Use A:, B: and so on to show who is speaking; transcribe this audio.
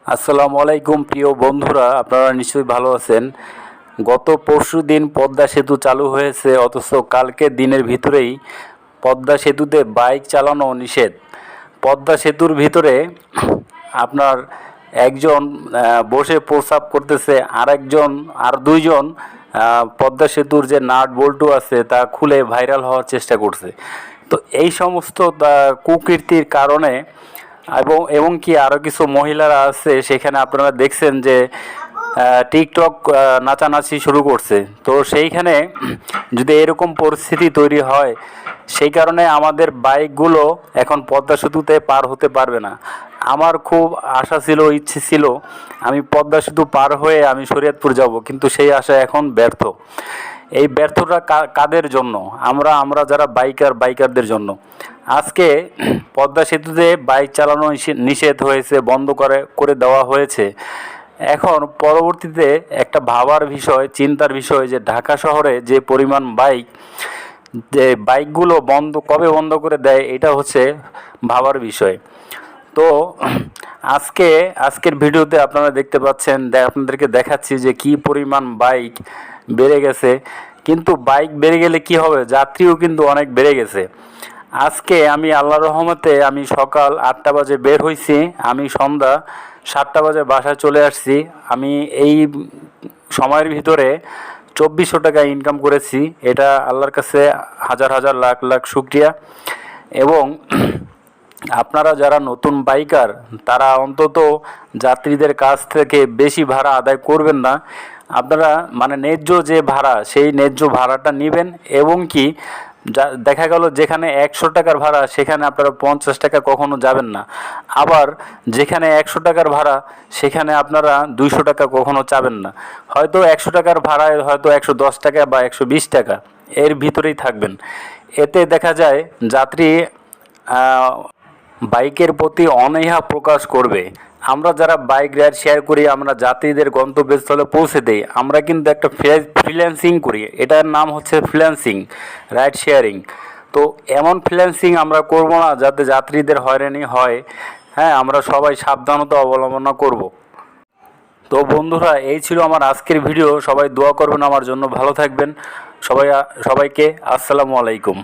A: আসসালামু আলাইকুম প্রিয় বন্ধুরা, আপনারা নিশ্চয়ই ভালো আছেন। গত পরশু দিন পদ্মা সেতু চালু হয়েছে, অথচ কালকে দিনের ভিতরেই পদ্মা সেতুতে বাইক চালানো নিষেধ। পদ্মা সেতুর ভিতরে আপনার একজন বসে প্রস্রাব করতেছে, আর দুইজন পদ্মা সেতুর যে নাট বল্টু আছে তা খুলে ভাইরাল হওয়ার চেষ্টা করছে। তো এই সমস্ত কুকীর্তির কারণে এবং কি আরও কিছু মহিলারা আছে সেখানে আপনারা দেখছেন যে টিকটক নাচানাচি শুরু করছে। তো সেইখানে যদি এরকম পরিস্থিতি তৈরি হয়, সেই কারণে আমাদের বাইকগুলো এখন পদ্মা সেতুতে পার হতে পারবে না। আমার খুব আশা ছিল, ইচ্ছে ছিল আমি পদ্মা সেতু পার হয়ে আমি শরীয়তপুর যাব, কিন্তু সেই আশা এখন ব্যর্থ। এই ব্যর্থতা কাদের জন্য? আমরা যারা বাইকারদের জন্য। আজকে পদ্মা সেতুতে বাইক চালানো নিষেধ হয়েছে, বন্ধ করে দেওয়া হয়েছে। এখন পরবর্তীতে একটা ভাবার বিষয়, চিন্তার বিষয় যে ঢাকা শহরে যে পরিমাণ বাইকগুলো কবে বন্ধ করে দেয়, এটা হচ্ছে ভাবার বিষয়। তো আজকের ভিডিওতে আপনারা দেখতে পাচ্ছেন, আপনাদেরকে দেখাচ্ছি যে কি পরিমাণ বাইক বেড়ে গেছে। কিন্তু বাইক বেড়ে গেলে কি হবে, যাত্রীও কিন্তু অনেক বেড়ে গেছে। আজকে আমি আল্লাহর রহমতে আমি সকাল 8টা বাজে বের হয়েছি, আমি সন্ধ্যা 7টা বাজে বাসায় চলে আসছি। আমি এই সময়ের ভিতরে 2400 টাকা ইনকাম করেছি। এটা আল্লাহর কাছে হাজার হাজার লাখ লাখ শুকরিয়া। এবং আপনারা যারা নতুন বাইকার, তারা অন্তত যাত্রীদের কাছ থেকে বেশি ভাড়া আদায় করবেন না। আপনারা ন্যায্য যে ভাড়া, সেই ন্যায্য ভাড়াটা নেবেন। এবং কি দেখা গেল যেখানে 100 টাকার ভাড়া, সেখানে আপনারা 50 টাকা কখনো যাবেন না। আবার যেখানে 100 টাকার ভাড়া, সেখানে আপনারা 200 টাকা কখনো চাবেন না। হয়তো 100 টাকার ভাড়ায় হয়তো 110 টাকা বা 120 টাকা এর ভিতরেই থাকবেন। এতে দেখা যায় যাত্রী বাইকের প্রতি অনীহা প্রকাশ করবে। আমরা যারা বাইক রাইড শেয়ার করি, আমরা যাত্রীদের গন্তব্যস্থলে পৌঁছে দেই, আমরা কিন্তু একটা ফ্রিল্যান্সিং করি। এটার নাম হচ্ছে ফ্রিল্যান্সিং, রাইড শেয়ারিং। তো এমন ফ্রিল্যান্সিং আমরা করব না যাতে যাত্রীদের হয়রানি হয়। হ্যাঁ, আমরা সবাই সাবধানতা অবলম্বন করব। তো বন্ধুরা, এই ছিল আমার আজকের ভিডিও। সবাই দোয়া করবেন আমার জন্য, ভালো থাকবেন। সবাইকে আসসালামু আলাইকুম।